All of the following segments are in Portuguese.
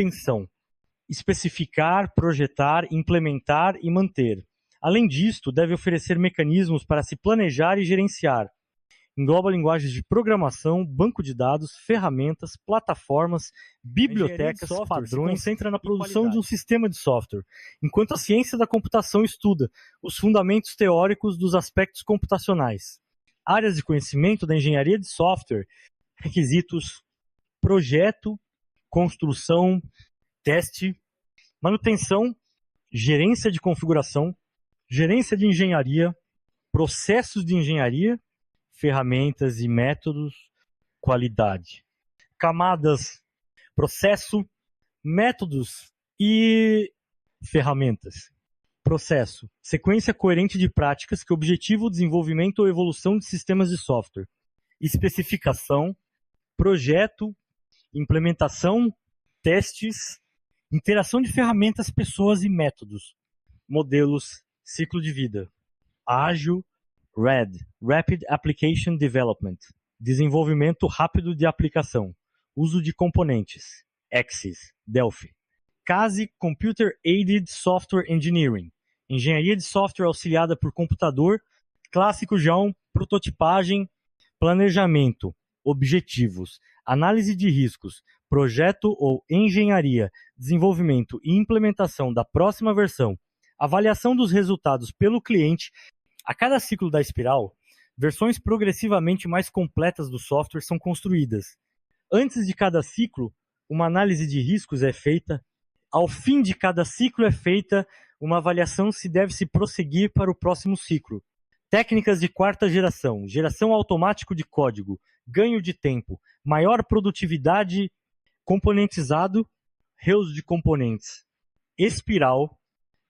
Atenção. Especificar, projetar, implementar e manter. Além disto, deve oferecer mecanismos para se planejar e gerenciar. Engloba linguagens de programação, banco de dados, ferramentas, plataformas, bibliotecas, padrões. Se concentra na produção de um sistema de software, enquanto a ciência da computação estuda os fundamentos teóricos dos aspectos computacionais. Áreas de conhecimento da engenharia de software, requisitos, projeto, construção, teste, manutenção, gerência de configuração, gerência de engenharia, processos de engenharia, ferramentas e métodos, qualidade. Camadas, processo, métodos e ferramentas. Processo, sequência coerente de práticas que objetiva o desenvolvimento ou evolução de sistemas de software. Especificação, projeto, implementação, testes, interação de ferramentas, pessoas e métodos. Modelos, ciclo de vida. Ágil, RAD, Rapid Application Development, desenvolvimento rápido de aplicação, uso de componentes, Axis, Delphi. CASE, Computer Aided Software Engineering, engenharia de software auxiliada por computador, clássico JON, prototipagem, planejamento, objetivos, análise de riscos, projeto ou engenharia, desenvolvimento e implementação da próxima versão, avaliação dos resultados pelo cliente. A cada ciclo da espiral, versões progressivamente mais completas do software são construídas. Antes de cada ciclo, uma análise de riscos é feita. Ao fim de cada ciclo é feita uma avaliação se deve se prosseguir para o próximo ciclo. Técnicas de quarta geração, geração automática de código, ganho de tempo, maior produtividade, componentizado, reuso de componentes. Espiral,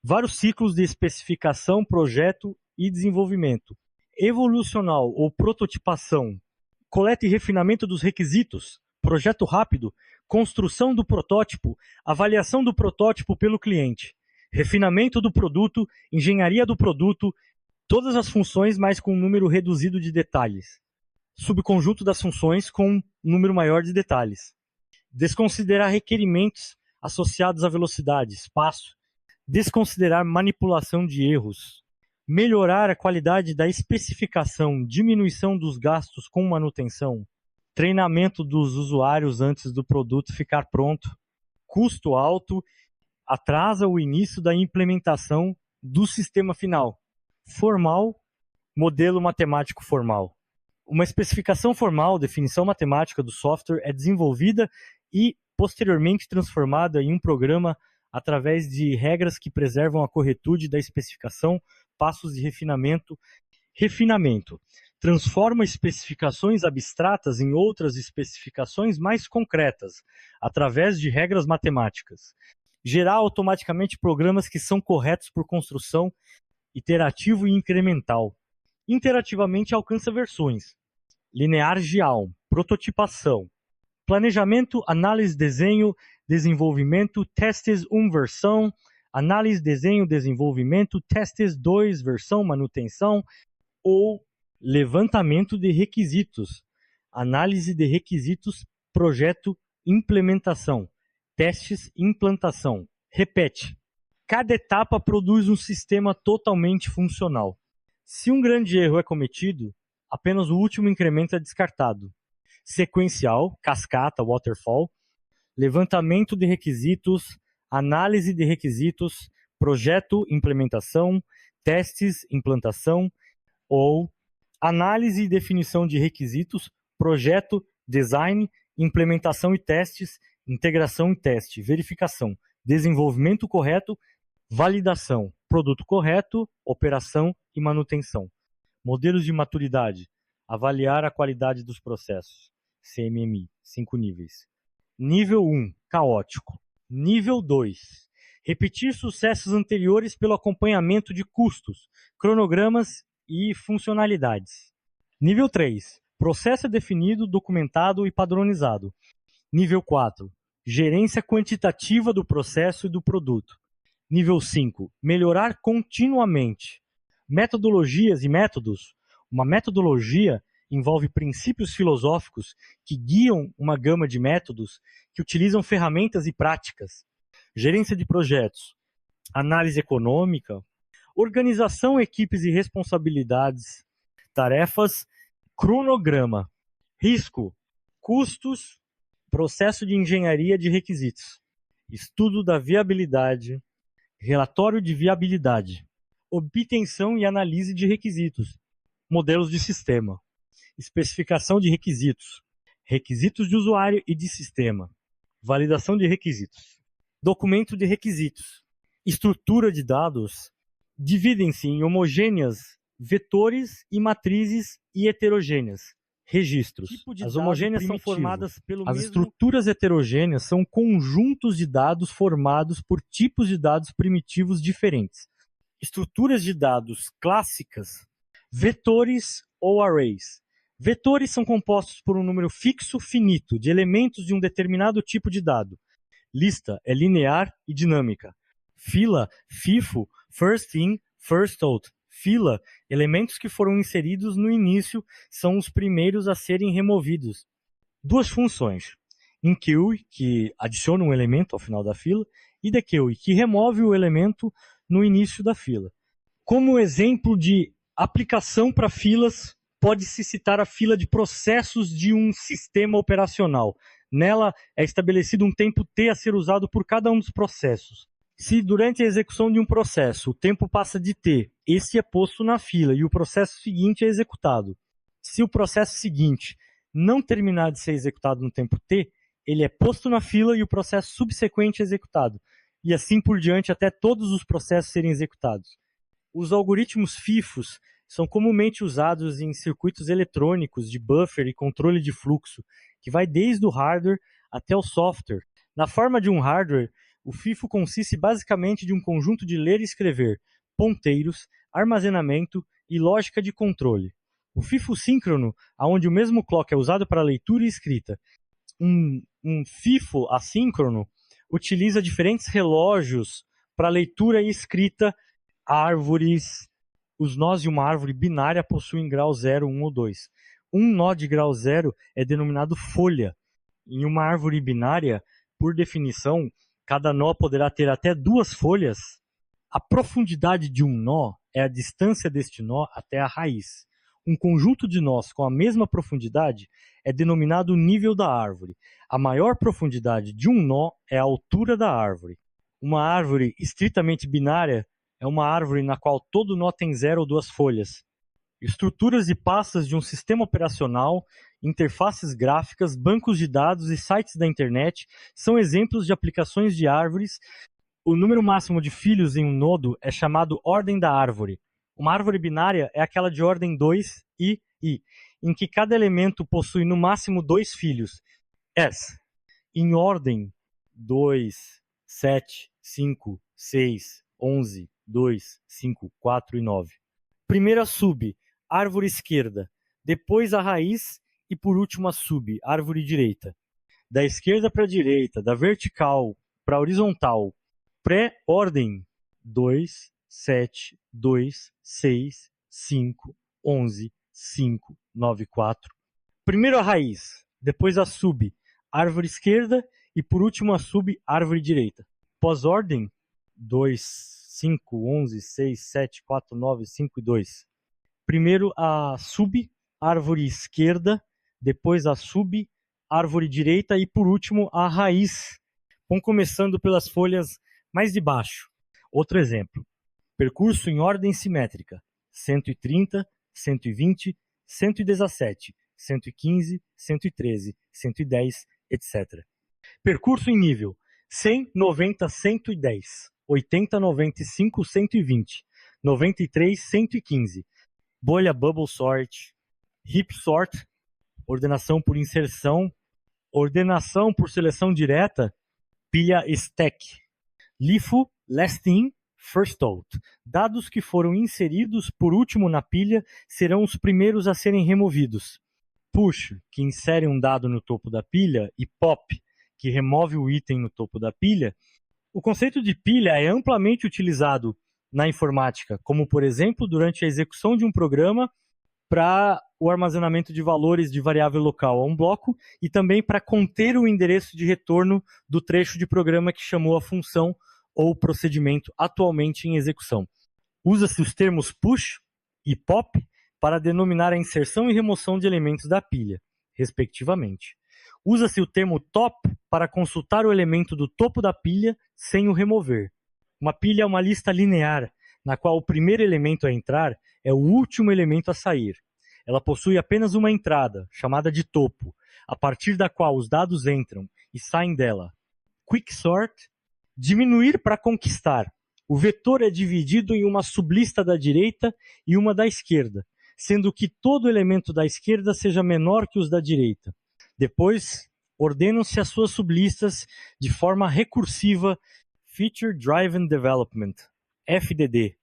vários ciclos de especificação, projeto e desenvolvimento. Evolucional ou prototipação, coleta e refinamento dos requisitos, projeto rápido, construção do protótipo, avaliação do protótipo pelo cliente, refinamento do produto, engenharia do produto, todas as funções, mas com um número reduzido de detalhes. Subconjunto das funções com um número maior de detalhes. Desconsiderar requerimentos associados à velocidade, espaço. Desconsiderar manipulação de erros. Melhorar a qualidade da especificação, diminuição dos gastos com manutenção. Treinamento dos usuários antes do produto ficar pronto. Custo alto, atrasa o início da implementação do sistema final. Formal, modelo matemático formal. Uma especificação formal, definição matemática do software, é desenvolvida e posteriormente transformada em um programa através de regras que preservam a corretude da especificação, passos de refinamento. Refinamento. Transforma especificações abstratas em outras especificações mais concretas, através de regras matemáticas. Gerar automaticamente programas que são corretos por construção, iterativo e incremental. Interativamente alcança versões. Linear GAL, prototipação. Planejamento, análise, desenho, desenvolvimento, testes 1 versão, análise, desenho, desenvolvimento, testes 2 versão, manutenção, ou levantamento de requisitos, análise de requisitos, projeto, implementação, testes, implantação. Repete. Cada etapa produz um sistema totalmente funcional. Se um grande erro é cometido, apenas o último incremento é descartado. Sequencial, cascata, waterfall, levantamento de requisitos, análise de requisitos, projeto, implementação, testes, implantação, ou análise e definição de requisitos, projeto, design, implementação e testes, integração e teste, verificação, desenvolvimento correto, validação, produto correto, operação e manutenção. Modelos de maturidade, avaliar a qualidade dos processos, CMMI, 5 níveis. Nível 1, caótico. Nível 2, repetir sucessos anteriores pelo acompanhamento de custos, cronogramas e funcionalidades. Nível 3, processo definido, documentado e padronizado. Nível 4, gerência quantitativa do processo e do produto. Nível 5, melhorar continuamente. Metodologias e métodos. Uma metodologia envolve princípios filosóficos que guiam uma gama de métodos que utilizam ferramentas e práticas. Gerência de projetos, análise econômica, organização, equipes e responsabilidades, tarefas, cronograma, risco, custos, processo de engenharia de requisitos, estudo da viabilidade, relatório de viabilidade, obtenção e análise de requisitos, modelos de sistema, especificação de requisitos, requisitos de usuário e de sistema, validação de requisitos, documento de requisitos, estrutura de dados, dividem-se em homogêneas, vetores e matrizes e heterogêneas, registros. As homogêneas são formadas pelo mesmo... As estruturas heterogêneas são conjuntos de dados formados por tipos de dados primitivos diferentes. Estruturas de dados clássicas, vetores ou arrays. Vetores são compostos por um número fixo finito de elementos de um determinado tipo de dado. Lista é linear e dinâmica. Fila, FIFO, first in, first out. Fila, elementos que foram inseridos no início são os primeiros a serem removidos. Duas funções. Include, que adiciona um elemento ao final da fila, e declude, que remove o elemento no início da fila. Como exemplo de aplicação para filas, pode-se citar a fila de processos de um sistema operacional. Nela é estabelecido um tempo T a ser usado por cada um dos processos. Se durante a execução de um processo o tempo passa de T, esse é posto na fila e o processo seguinte é executado. Se o processo seguinte não terminar de ser executado no tempo T, ele é posto na fila e o processo subsequente é executado. E assim por diante até todos os processos serem executados. Os algoritmos FIFOs são comumente usados em circuitos eletrônicos de buffer e controle de fluxo, que vai desde o hardware até o software. Na forma de um hardware, o FIFO consiste basicamente de um conjunto de ler e escrever, ponteiros, armazenamento e lógica de controle. O FIFO síncrono, onde o mesmo clock é usado para leitura e escrita. Um FIFO assíncrono utiliza diferentes relógios para leitura e escrita, árvores. Os nós de uma árvore binária possuem grau 0, 1 ou 2. Um nó de grau 0 é denominado folha. Em uma árvore binária, por definição, cada nó poderá ter até 2 folhas. A profundidade de um nó é a distância deste nó até a raiz. Um conjunto de nós com a mesma profundidade é denominado nível da árvore. A maior profundidade de um nó é a altura da árvore. Uma árvore estritamente binária é uma árvore na qual todo nó tem 0 ou 2 folhas. Estruturas e pastas de um sistema operacional, interfaces gráficas, bancos de dados e sites da internet são exemplos de aplicações de árvores. O número máximo de filhos em um nodo é chamado ordem da árvore. Uma árvore binária é aquela de ordem 2 e i, em que cada elemento possui no máximo 2 filhos. Em ordem 2, 7, 5, 6, 11, 2, 5, 4 e 9. Primeiro a sub, árvore esquerda, depois a raiz e por último a sub, árvore direita. Da esquerda para a direita, da vertical para a horizontal, pré-ordem 2, 7, 2, 6, 5, 11, 5, 9, 4. Primeiro a raiz, depois a sub, árvore esquerda e por último a sub, árvore direita. Pós-ordem 2, 5, 11, 6, 7, 4, 9, 5 e 2. Primeiro a sub, árvore esquerda, depois a sub, árvore direita e por último a raiz. Vão começando pelas folhas mais de baixo. Outro exemplo. Percurso em ordem simétrica. 130, 120, 117, 115, 113, 110, etc. Percurso em nível. 100, 90, 110. 80, 95, 120. 93, 115. Bolha bubble sort. Heap sort. Ordenação por inserção. Ordenação por seleção direta. Pilha stack. LIFO, last in, first out. Dados que foram inseridos por último na pilha serão os primeiros a serem removidos. Push, que insere um dado no topo da pilha, e pop, que remove o item no topo da pilha. O conceito de pilha é amplamente utilizado na informática, como por exemplo durante a execução de um programa para o armazenamento de valores de variável local a um bloco e também para conter o endereço de retorno do trecho de programa que chamou a função ou procedimento atualmente em execução. Usa-se os termos push e pop para denominar a inserção e remoção de elementos da pilha, respectivamente. Usa-se o termo top para consultar o elemento do topo da pilha sem o remover. Uma pilha é uma lista linear, na qual o primeiro elemento a entrar é o último elemento a sair. Ela possui apenas uma entrada, chamada de topo, a partir da qual os dados entram e saem dela. Quicksort, diminuir para conquistar. O vetor é dividido em uma sublista da direita e uma da esquerda, sendo que todo elemento da esquerda seja menor que os da direita. Depois, ordenam-se as suas sublistas de forma recursiva. Feature Driven Development, FDD.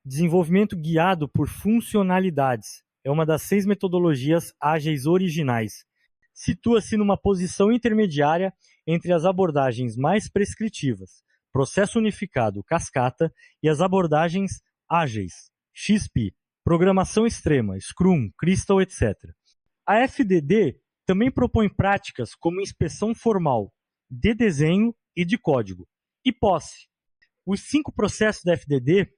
Desenvolvimento guiado por funcionalidades. É uma das 6 metodologias ágeis originais. Situa-se numa posição intermediária entre as abordagens mais prescritivas, processo unificado, cascata, e as abordagens ágeis, XP, programação extrema, Scrum, Crystal, etc. A FDD também propõe práticas como inspeção formal, de desenho e de código, e posse. Os 5 processos da FDD,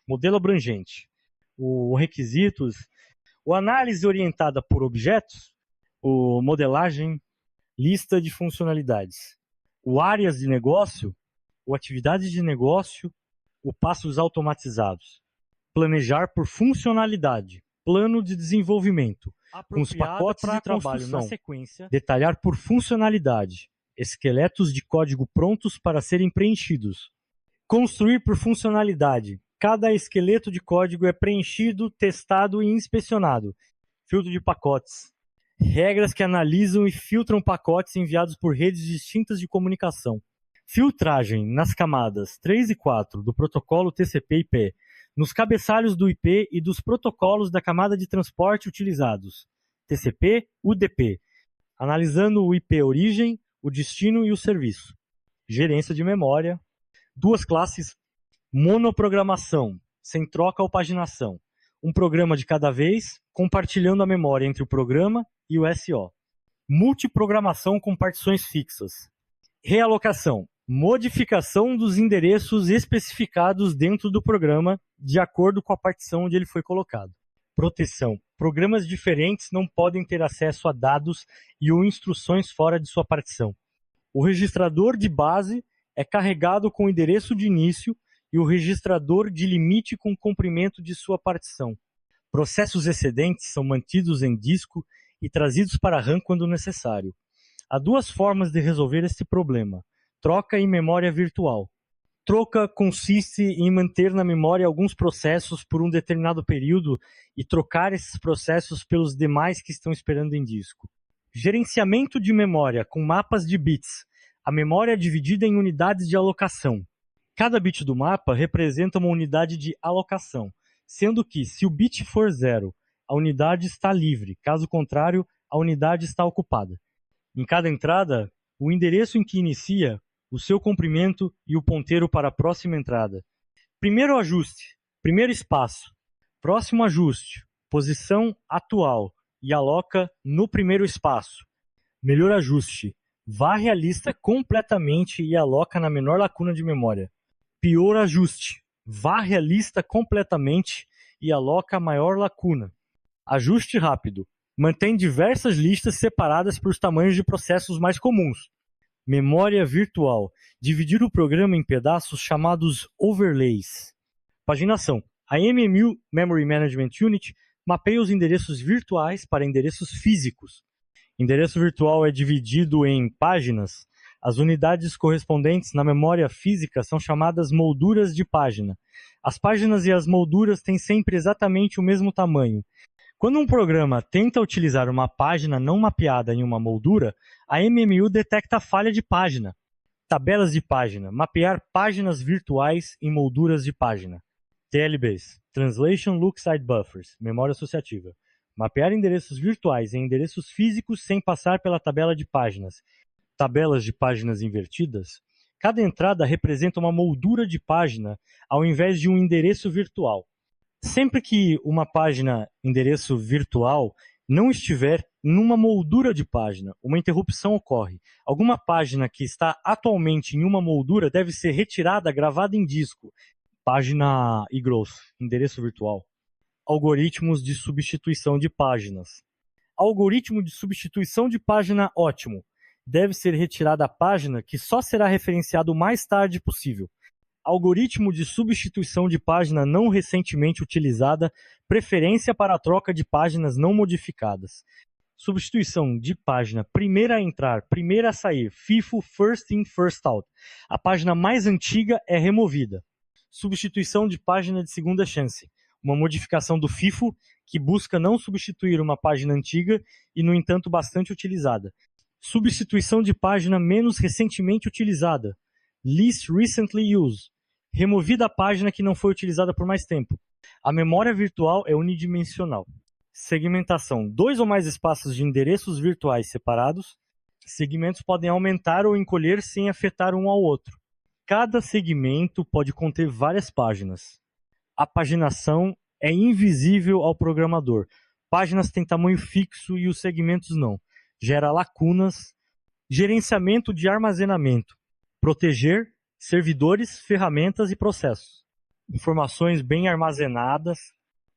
modelo abrangente, o requisitos, o análise orientada por objetos, o modelagem, lista de funcionalidades, o áreas de negócio, o atividades de negócio, o passos automatizados, planejar por funcionalidade, plano de desenvolvimento, com os pacotes de trabalho na sequência, detalhar por funcionalidade, esqueletos de código prontos para serem preenchidos, construir por funcionalidade. Cada esqueleto de código é preenchido, testado e inspecionado. Filtro de pacotes. Regras que analisam e filtram pacotes enviados por redes distintas de comunicação. Filtragem nas camadas 3 e 4 do protocolo TCP/IP, nos cabeçalhos do IP e dos protocolos da camada de transporte utilizados. TCP, UDP. Analisando o IP origem, o destino e o serviço. Gerência de memória. 2 classes. Monoprogramação, sem troca ou paginação. Um programa de cada vez, compartilhando a memória entre o programa e o SO. Multiprogramação com partições fixas. Realocação, modificação dos endereços especificados dentro do programa, de acordo com a partição onde ele foi colocado. Proteção, programas diferentes não podem ter acesso a dados e ou instruções fora de sua partição. O registrador de base é carregado com o endereço de início e o registrador de limite com o comprimento de sua partição. Processos excedentes são mantidos em disco e trazidos para a RAM quando necessário. Há 2 formas de resolver este problema: troca e memória virtual. Troca consiste em manter na memória alguns processos por um determinado período e trocar esses processos pelos demais que estão esperando em disco. Gerenciamento de memória com mapas de bits. A memória é dividida em unidades de alocação. Cada bit do mapa representa uma unidade de alocação, sendo que, se o bit for 0, a unidade está livre, caso contrário, a unidade está ocupada. Em cada entrada, o endereço em que inicia, o seu comprimento e o ponteiro para a próxima entrada. Primeiro ajuste, primeiro espaço. Próximo ajuste, posição atual e aloca no primeiro espaço. Melhor ajuste, varre a lista completamente e aloca na menor lacuna de memória. Pior ajuste, varre a lista completamente e aloca a maior lacuna. Ajuste rápido, mantém diversas listas separadas por tamanhos de processos mais comuns. Memória virtual, dividir o programa em pedaços chamados overlays. Paginação, a MMU Memory Management Unit mapeia os endereços virtuais para endereços físicos. Endereço virtual é dividido em páginas. As unidades correspondentes na memória física são chamadas molduras de página. As páginas e as molduras têm sempre exatamente o mesmo tamanho. Quando um programa tenta utilizar uma página não mapeada em uma moldura, a MMU detecta a falha de página. Tabelas de página. Mapear páginas virtuais em molduras de página. TLBs. Translation Look-Side Buffers. Memória associativa. Mapear endereços virtuais em endereços físicos sem passar pela tabela de páginas. Tabelas de páginas invertidas. Cada entrada representa uma moldura de página ao invés de um endereço virtual. Sempre que uma página endereço virtual não estiver em uma moldura de página, uma interrupção ocorre. Alguma página que está atualmente em uma moldura deve ser retirada, gravada em disco. Página e grosso, endereço virtual. Algoritmos de substituição de páginas. Algoritmo de substituição de página ótimo. Deve ser retirada a página que só será referenciada o mais tarde possível. Algoritmo de substituição de página não recentemente utilizada, preferência para a troca de páginas não modificadas. Substituição de página primeira a entrar, primeira a sair, FIFO, first in, first out. A página mais antiga é removida. Substituição de página de segunda chance. Uma modificação do FIFO que busca não substituir uma página antiga e, no entanto, bastante utilizada. Substituição de página menos recentemente utilizada. Least recently used. Removida a página que não foi utilizada por mais tempo. A memória virtual é unidimensional. Segmentação. 2 ou mais espaços de endereços virtuais separados. Segmentos podem aumentar ou encolher sem afetar um ao outro. Cada segmento pode conter várias páginas. A paginação é invisível ao programador. Páginas têm tamanho fixo e os segmentos não. Gera lacunas. Gerenciamento de armazenamento. Proteger servidores, ferramentas e processos. Informações bem armazenadas.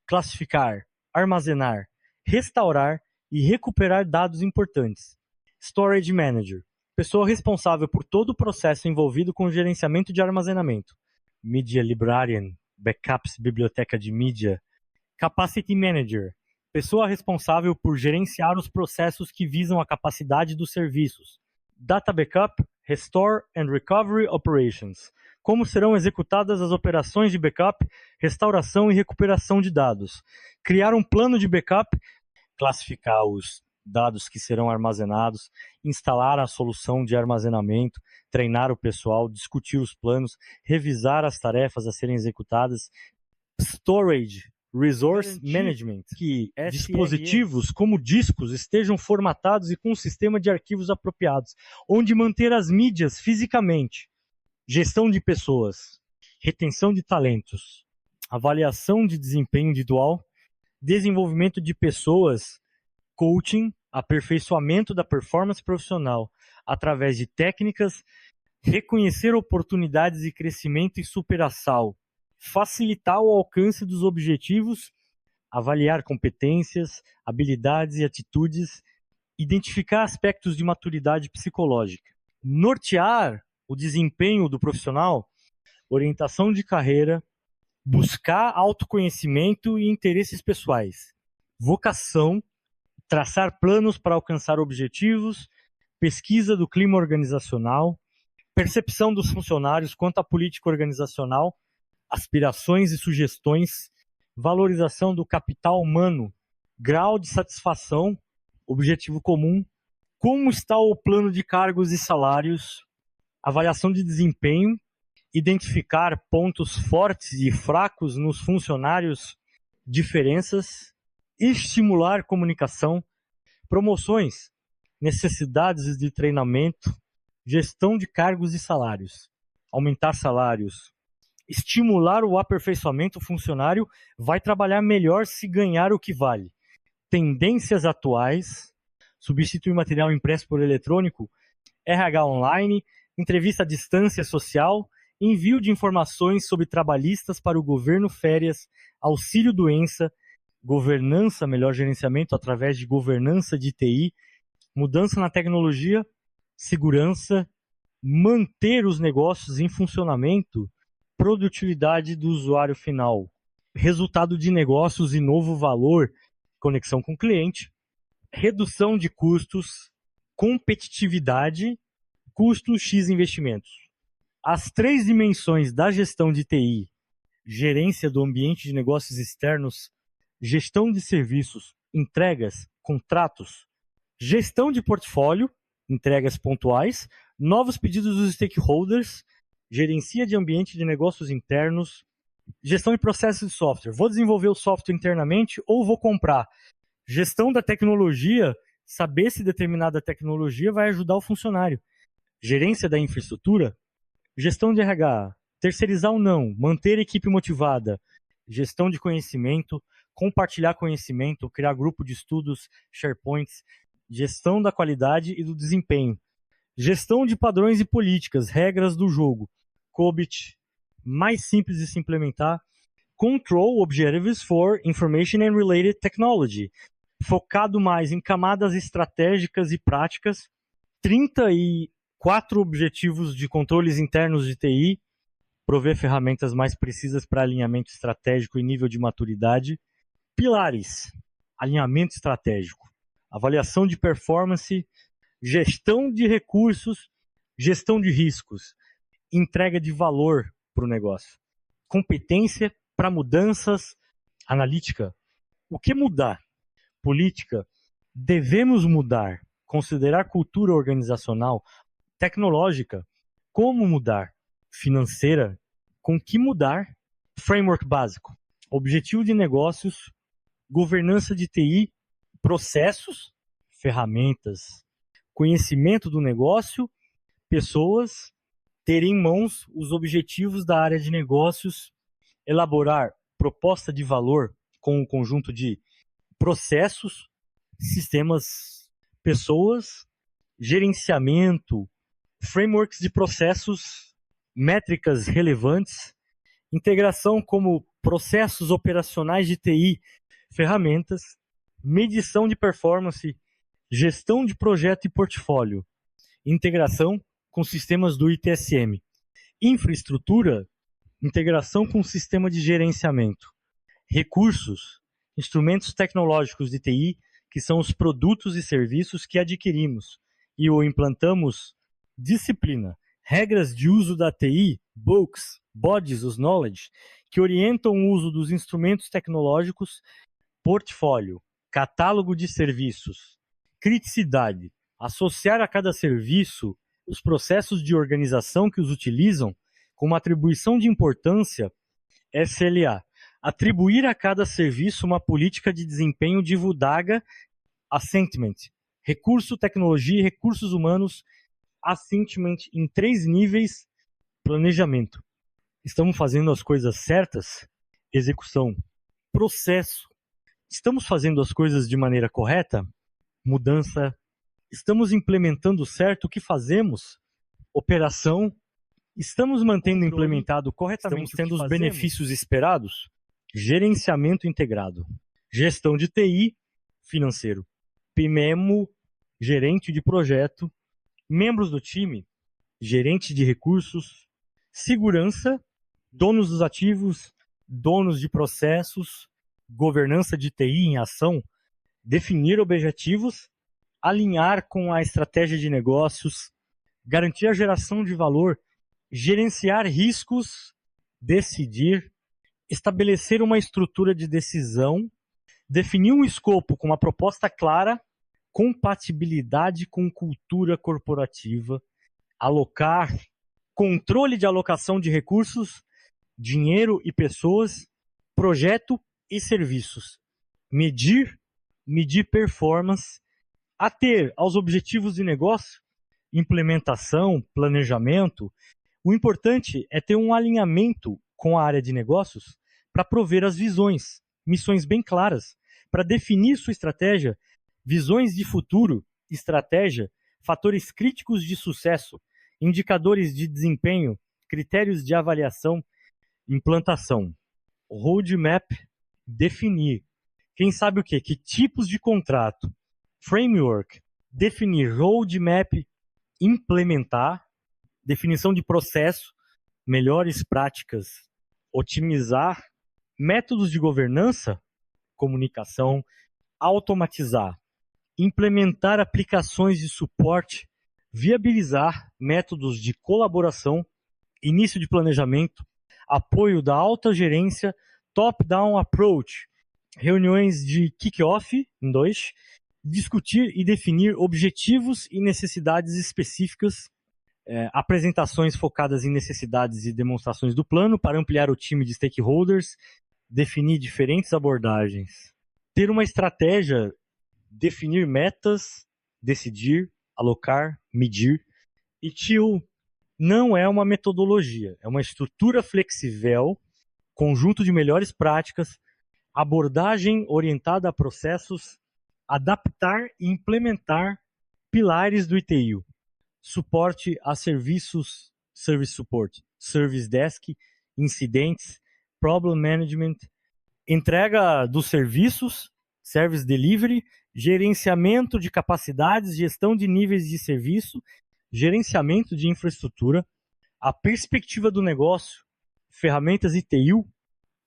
Classificar, armazenar, restaurar e recuperar dados importantes. Storage Manager. Pessoa responsável por todo o processo envolvido com o gerenciamento de armazenamento. Media Librarian. Backups, biblioteca de mídia. Capacity Manager. Pessoa responsável por gerenciar os processos que visam a capacidade dos serviços. Data Backup, Restore and Recovery Operations. Como serão executadas as operações de backup, restauração e recuperação de dados. Criar um plano de backup, classificar os dados que serão armazenados, instalar a solução de armazenamento, treinar o pessoal, discutir os planos, revisar as tarefas a serem executadas. Storage, Resource Management, que dispositivos como discos estejam formatados e com um sistema de arquivos apropriados, onde manter as mídias fisicamente. Gestão de pessoas, retenção de talentos, avaliação de desempenho individual, desenvolvimento de pessoas, coaching, aperfeiçoamento da performance profissional através de técnicas, reconhecer oportunidades de crescimento e superação, facilitar o alcance dos objetivos, avaliar competências, habilidades e atitudes, identificar aspectos de maturidade psicológica, nortear o desempenho do profissional, orientação de carreira, buscar autoconhecimento e interesses pessoais, vocação, traçar planos para alcançar objetivos, pesquisa do clima organizacional, percepção dos funcionários quanto à política organizacional, aspirações e sugestões, valorização do capital humano, grau de satisfação, objetivo comum, como está o plano de cargos e salários, avaliação de desempenho, identificar pontos fortes e fracos nos funcionários, diferenças, estimular comunicação, promoções, necessidades de treinamento, gestão de cargos e salários, aumentar salários, estimular o aperfeiçoamento funcionário, vai trabalhar melhor se ganhar o que vale. Tendências atuais, substituir material impresso por eletrônico, RH online, entrevista à distância social, envio de informações sobre trabalhistas para o governo, férias, auxílio-doença, governança, melhor gerenciamento através de governança de TI, mudança na tecnologia, segurança, manter os negócios em funcionamento, produtividade do usuário final, resultado de negócios e novo valor, conexão com o cliente, redução de custos, competitividade, custos X investimentos. As 3 dimensões da gestão de TI, gerência do ambiente de negócios externos, gestão de serviços, entregas, contratos, gestão de portfólio, entregas pontuais, novos pedidos dos stakeholders, gerencia de ambiente de negócios internos, gestão de processos de software. Vou desenvolver o software internamente ou vou comprar? Gestão da tecnologia, saber se determinada tecnologia vai ajudar o funcionário. Gerência da infraestrutura, gestão de RH, terceirizar ou não, manter a equipe motivada, gestão de conhecimento, compartilhar conhecimento, criar grupo de estudos, SharePoints, gestão da qualidade e do desempenho, gestão de padrões e políticas, regras do jogo, COBIT, mais simples de se implementar, Control Objectives for Information and Related Technology, focado mais em camadas estratégicas e práticas, 34 objetivos de controles internos de TI, prover ferramentas mais precisas para alinhamento estratégico e nível de maturidade, pilares, alinhamento estratégico, avaliação de performance, gestão de recursos, gestão de riscos, entrega de valor para o negócio, competência para mudanças, analítica. O que mudar? Política. Devemos mudar. Considerar cultura organizacional, tecnológica. Como mudar? Financeira. Com que mudar? Framework básico. Objetivo de negócios, governança de TI, processos, ferramentas, conhecimento do negócio, pessoas, ter em mãos os objetivos da área de negócios, elaborar proposta de valor com um conjunto de processos, sistemas, pessoas, gerenciamento, frameworks de processos, métricas relevantes, integração como processos operacionais de TI, ferramentas, medição de performance, gestão de projeto e portfólio, integração com sistemas do ITSM, infraestrutura, integração com o sistema de gerenciamento, recursos, instrumentos tecnológicos de TI, que são os produtos e serviços que adquirimos e o implantamos, disciplina, regras de uso da TI, books, bodies of knowledge, que orientam o uso dos instrumentos tecnológicos, portfólio, catálogo de serviços, criticidade, associar a cada serviço os processos de organização que os utilizam, com uma atribuição de importância, SLA. Atribuir a cada serviço uma política de desempenho de VUDAGA, Assessment. Recurso, tecnologia e recursos humanos, Assessment em 3 níveis, planejamento. Estamos fazendo as coisas certas? Execução. Processo. Estamos fazendo as coisas de maneira correta? Mudança. Estamos implementando certo o que fazemos? Operação. Estamos mantendo implementado corretamente, estamos tendo os benefícios esperados? Gerenciamento integrado. Gestão de TI, financeiro. PMEMO, gerente de projeto. Membros do time, gerente de recursos. Segurança, donos dos ativos, donos de processos. Governança de TI em ação. Definir objetivos. Alinhar com a estratégia de negócios. Garantir a geração de valor. Gerenciar riscos, decidir, estabelecer uma estrutura de decisão, definir um escopo com uma proposta clara, compatibilidade com cultura corporativa, alocar, controle de alocação de recursos, dinheiro e pessoas, projeto e serviços, medir performance, ater aos objetivos de negócio, implementação, planejamento. O importante é ter um alinhamento com a área de negócios para prover as visões, missões bem claras, para definir sua estratégia, visões de futuro, estratégia, fatores críticos de sucesso, indicadores de desempenho, critérios de avaliação, implantação. Roadmap, definir. Quem sabe o quê? Que tipos de contrato? Framework, definir. Roadmap, implementar. Definição de processo, melhores práticas, otimizar, métodos de governança, comunicação, automatizar, implementar aplicações de suporte, viabilizar métodos de colaboração, início de planejamento, apoio da alta gerência, top-down approach, reuniões de kick-off, em 2, discutir e definir objetivos e necessidades específicas, apresentações focadas em necessidades e demonstrações do plano para ampliar o time de stakeholders, definir diferentes abordagens, ter uma estratégia, definir metas, decidir, alocar, medir. E TIL não é uma metodologia, é uma estrutura flexível, conjunto de melhores práticas, abordagem orientada a processos, adaptar e implementar pilares do ITIL, suporte a serviços, service support, service desk, incidentes, problem management, entrega dos serviços, service delivery, gerenciamento de capacidades, gestão de níveis de serviço, gerenciamento de infraestrutura, a perspectiva do negócio, ferramentas ITIL,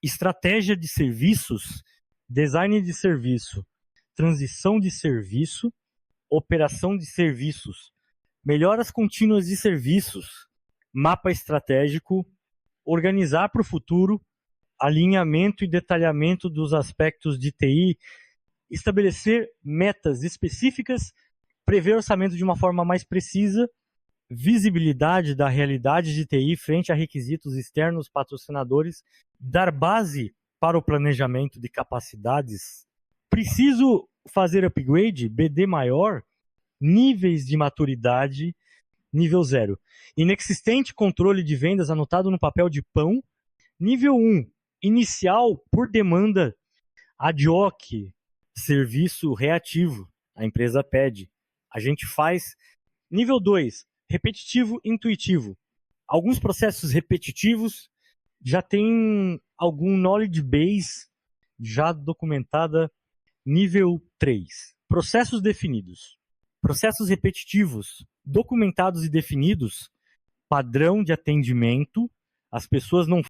estratégia de serviços, design de serviço, transição de serviço, operação de serviços, melhoras contínuas de serviços, mapa estratégico, organizar para o futuro, alinhamento e detalhamento dos aspectos de TI, estabelecer metas específicas, prever orçamento de uma forma mais precisa, visibilidade da realidade de TI frente a requisitos externos, patrocinadores, dar base para o planejamento de capacidades. Preciso fazer upgrade, BD maior, níveis de maturidade, nível 0. Inexistente controle de vendas anotado no papel de pão. Nível 1, inicial por demanda ad hoc, serviço reativo. A empresa pede, a gente faz. Nível 2, repetitivo, intuitivo. Alguns processos repetitivos já têm algum knowledge base já documentada. Nível 3, processos definidos. Processos repetitivos, documentados e definidos, padrão de atendimento, as pessoas não